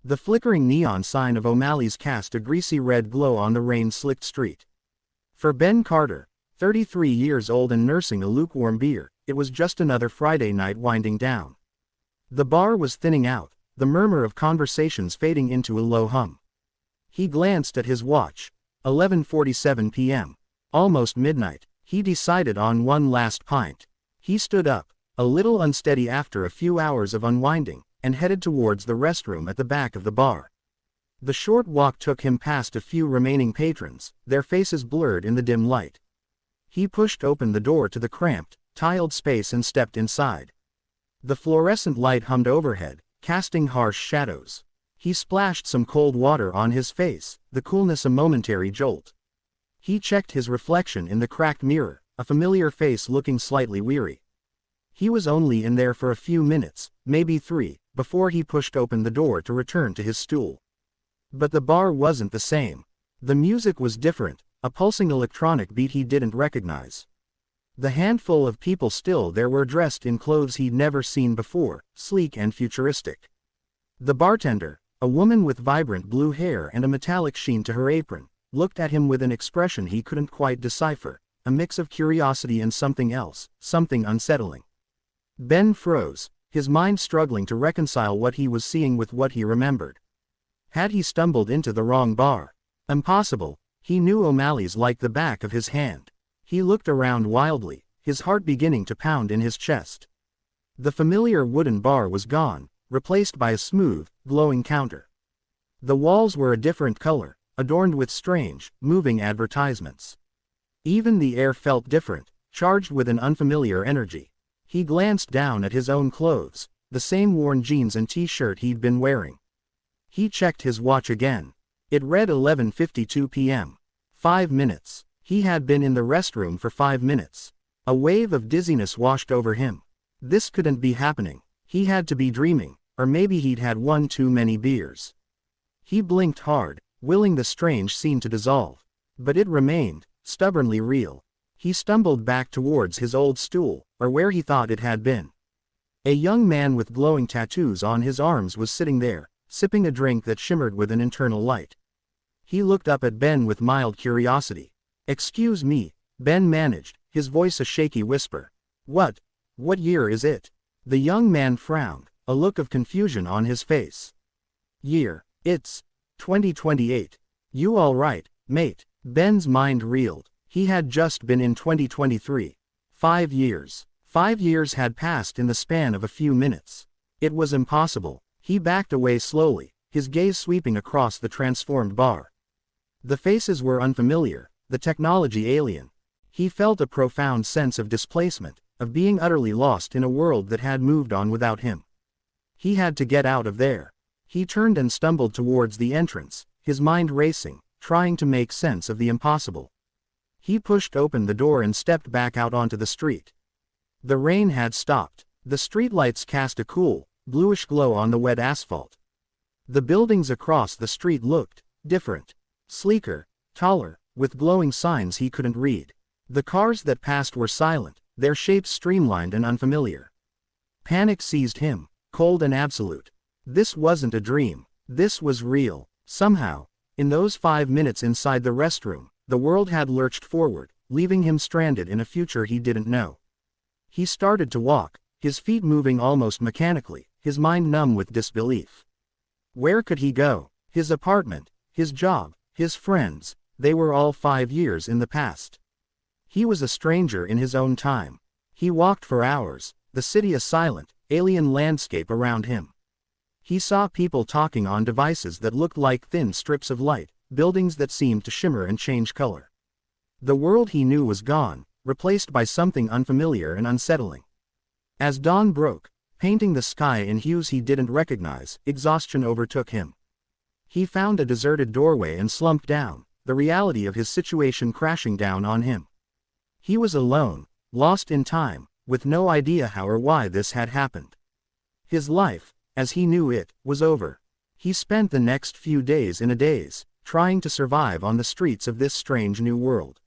The flickering neon sign of O'Malley's cast a greasy red glow on the rain-slicked street. For Ben Carter, 33 years old and nursing a lukewarm beer, it was just another Friday night winding down. The bar was thinning out, the murmur of conversations fading into a low hum. He glanced at his watch. 11:47 p.m. Almost midnight. He decided on one last pint. He stood up, a little unsteady after a few hours of unwinding, and headed towards the restroom at the back of the bar. The short walk took him past a few remaining patrons, their faces blurred in the dim light. He pushed open the door to the cramped, tiled space and stepped inside. The fluorescent light hummed overhead, casting harsh shadows. He splashed some cold water on his face, the coolness a momentary jolt. He checked his reflection in the cracked mirror, a familiar face looking slightly weary. He was only in there for a few minutes, maybe 3, before he pushed open the door to return to his stool. But the bar wasn't the same. The music was different, a pulsing electronic beat he didn't recognize. The handful of people still there were dressed in clothes he'd never seen before, sleek and futuristic. The bartender, a woman with vibrant blue hair and a metallic sheen to her apron, looked at him with an expression he couldn't quite decipher, a mix of curiosity and something else, something unsettling. Ben froze, his mind struggling to reconcile what he was seeing with what he remembered. Had he stumbled into the wrong bar? Impossible. He knew O'Malley's like the back of his hand. He looked around wildly, his heart beginning to pound in his chest. The familiar wooden bar was gone, replaced by a smooth, glowing counter. The walls were a different color, adorned with strange, moving advertisements. Even the air felt different, charged with an unfamiliar energy. He glanced down at his own clothes, the same worn jeans and t-shirt he'd been wearing. He checked his watch again. It read 11:52 p.m. 5 minutes. He had been in the restroom for 5 minutes. A wave of dizziness washed over him. This couldn't be happening. He had to be dreaming, or maybe he'd had one too many beers. He blinked hard, willing the strange scene to dissolve. But it remained, stubbornly real. He stumbled back towards his old stool, or where he thought it had been. A young man with glowing tattoos on his arms was sitting there, sipping a drink that shimmered with an internal light. He looked up at Ben with mild curiosity. "Excuse me," Ben managed, his voice a shaky whisper. What year is it?" The young man frowned, a look of confusion on his face. "Year? It's 2028. You all right, mate?" Ben's mind reeled. He had just been in 2023. 5 years. 5 years had passed in the span of a few minutes. It was impossible. He backed away slowly, his gaze sweeping across the transformed bar. The faces were unfamiliar, the technology alien. He felt a profound sense of displacement, of being utterly lost in a world that had moved on without him. He had to get out of there. He turned and stumbled towards the entrance, his mind racing, trying to make sense of the impossible. He pushed open the door and stepped back out onto the street. The rain had stopped. The streetlights cast a cool, bluish glow on the wet asphalt. The buildings across the street looked different, sleeker, taller, with glowing signs he couldn't read. The cars that passed were silent, their shapes streamlined and unfamiliar. Panic seized him, cold and absolute. This wasn't a dream. This was real. Somehow, in those 5 minutes inside the restroom, the world had lurched forward, leaving him stranded in a future he didn't know. He started to walk, his feet moving almost mechanically, his mind numb with disbelief. Where could he go? His apartment, his job, his friends, they were all 5 years in the past. He was a stranger in his own time. He walked for hours, the city a silent, alien landscape around him. He saw people talking on devices that looked like thin strips of light, buildings that seemed to shimmer and change color. The world he knew was gone, replaced by something unfamiliar and unsettling. As dawn broke, painting the sky in hues he didn't recognize, exhaustion overtook him. He found a deserted doorway and slumped down, the reality of his situation crashing down on him. He was alone, lost in time, with no idea how or why this had happened. His life, as he knew it, was over. He spent the next few days in a daze, trying to survive on the streets of this strange new world.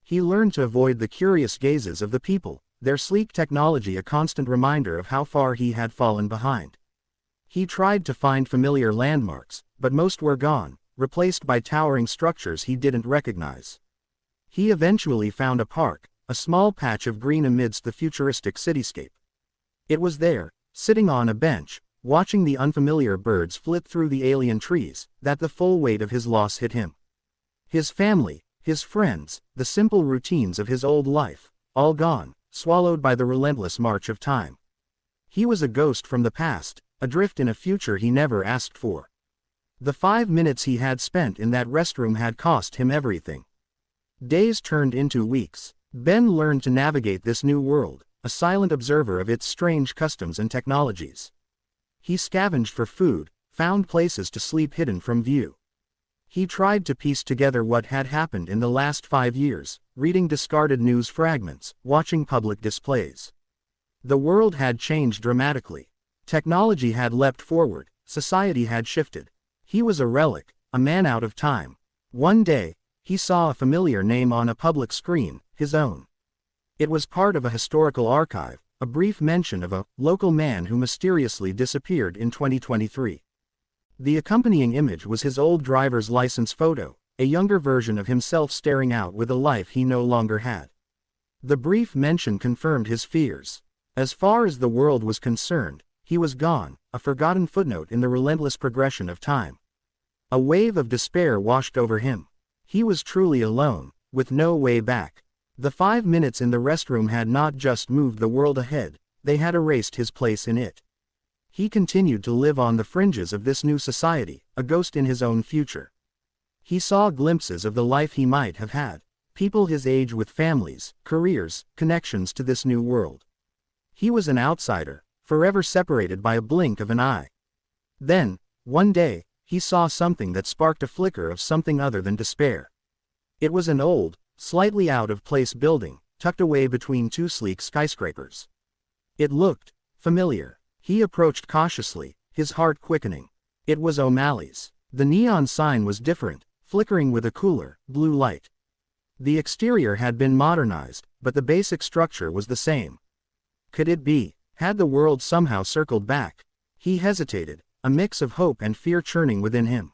He learned to avoid the curious gazes of the people, their sleek technology a constant reminder of how far he had fallen behind. He tried to find familiar landmarks, but most were gone, replaced by towering structures he didn't recognize. He eventually found a park, a small patch of green amidst the futuristic cityscape. It was there, sitting on a bench, watching the unfamiliar birds flit through the alien trees, that the full weight of his loss hit him. His family, his friends, the simple routines of his old life, all gone, swallowed by the relentless march of time. He was a ghost from the past, adrift in a future he never asked for. The 5 minutes he had spent in that restroom had cost him everything. Days turned into weeks. Ben learned to navigate this new world, a silent observer of its strange customs and technologies. He scavenged for food, found places to sleep hidden from view. He tried to piece together what had happened in the last 5 years, reading discarded news fragments, watching public displays. The world had changed dramatically. Technology had leapt forward, society had shifted. He was a relic, a man out of time. One day, he saw a familiar name on a public screen, his own. It was part of a historical archive, a brief mention of a local man who mysteriously disappeared in 2023. The accompanying image was his old driver's license photo, a younger version of himself staring out with a life he no longer had. The brief mention confirmed his fears. As far as the world was concerned, he was gone, a forgotten footnote in the relentless progression of time. A wave of despair washed over him. He was truly alone, with no way back. The 5 minutes in the restroom had not just moved the world ahead, they had erased his place in it. He continued to live on the fringes of this new society, a ghost in his own future. He saw glimpses of the life he might have had, people his age with families, careers, connections to this new world. He was an outsider, forever separated by a blink of an eye. Then, one day, he saw something that sparked a flicker of something other than despair. It was an old, slightly out-of-place building, tucked away between 2 sleek skyscrapers. It looked familiar. He approached cautiously, his heart quickening. It was O'Malley's. The neon sign was different, flickering with a cooler, blue light. The exterior had been modernized, but the basic structure was the same. Could it be? Had the world somehow circled back? He hesitated, a mix of hope and fear churning within him.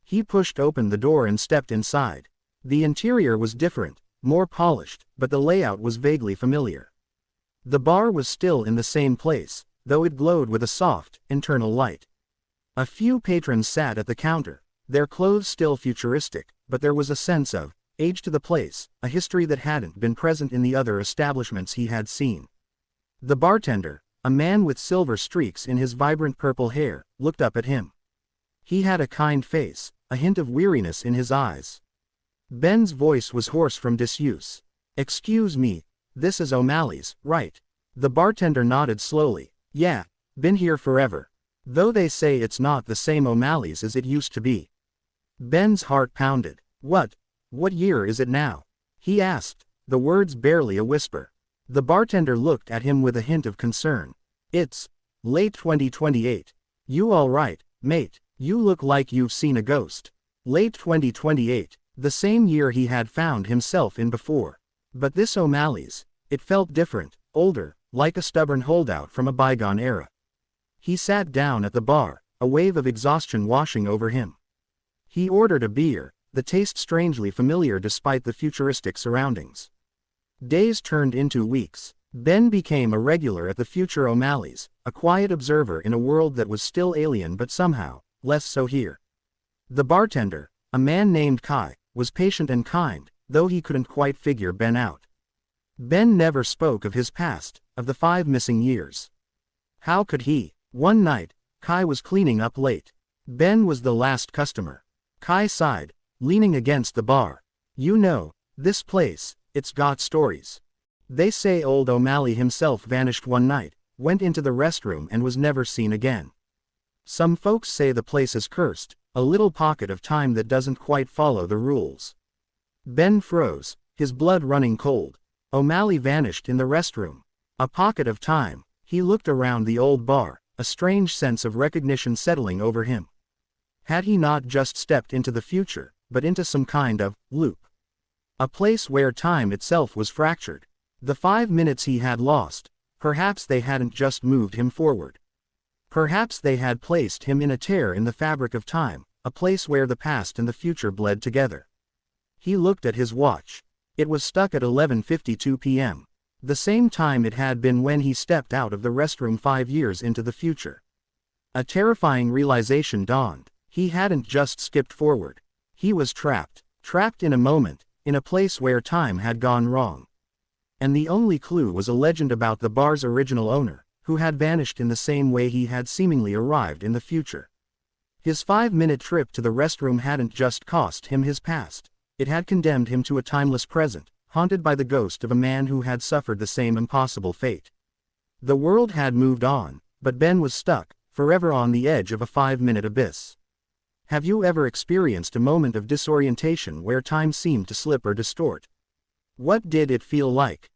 He pushed open the door and stepped inside. The interior was different, more polished, but the layout was vaguely familiar. The bar was still in the same place, though it glowed with a soft, internal light. A few patrons sat at the counter, their clothes still futuristic, but there was a sense of age to the place, a history that hadn't been present in the other establishments he had seen. The bartender, a man with silver streaks in his vibrant purple hair, looked up at him. He had a kind face, a hint of weariness in his eyes. Ben's voice was hoarse from disuse. "Excuse me, this is O'Malley's, right?" The bartender nodded slowly. "Yeah, been here forever. Though they say it's not the same O'Malley's as it used to be." Ben's heart pounded. What year is it now?" he asked, the words barely a whisper. The bartender looked at him with a hint of concern. "It's late 2028. You all right, mate? You look like you've seen a ghost." Late 2028, the same year he had found himself in before. But this O'Malley's, it felt different, older, like a stubborn holdout from a bygone era. He sat down at the bar, a wave of exhaustion washing over him. He ordered a beer, the taste strangely familiar despite the futuristic surroundings. Days turned into weeks. Ben became a regular at the future O'Malley's, a quiet observer in a world that was still alien but somehow less so here. The bartender, a man named Kai, was patient and kind, though he couldn't quite figure Ben out. Ben never spoke of his past, of the 5 missing years. How could he? One night, Kai was cleaning up late. Ben was the last customer. Kai sighed, leaning against the bar. "You know, this place, it's got stories. They say old O'Malley himself vanished one night, went into the restroom and was never seen again. Some folks say the place is cursed, a little pocket of time that doesn't quite follow the rules." Ben froze, his blood running cold. O'Malley vanished in the restroom. A pocket of time. He looked around the old bar, a strange sense of recognition settling over him. Had he not just stepped into the future, but into some kind of loop? A place where time itself was fractured. The 5 minutes he had lost, perhaps they hadn't just moved him forward. Perhaps they had placed him in a tear in the fabric of time, a place where the past and the future bled together. He looked at his watch. It was stuck at 11:52 p.m. The same time it had been when he stepped out of the restroom 5 years into the future. A terrifying realization dawned. He hadn't just skipped forward. He was trapped. Trapped in a moment, in a place where time had gone wrong. And the only clue was a legend about the bar's original owner, who had vanished in the same way he had seemingly arrived in the future. His 5-minute trip to the restroom hadn't just cost him his past. It had condemned him to a timeless present, haunted by the ghost of a man who had suffered the same impossible fate. The world had moved on, but Ben was stuck, forever on the edge of a 5-minute abyss. Have you ever experienced a moment of disorientation where time seemed to slip or distort? What did it feel like?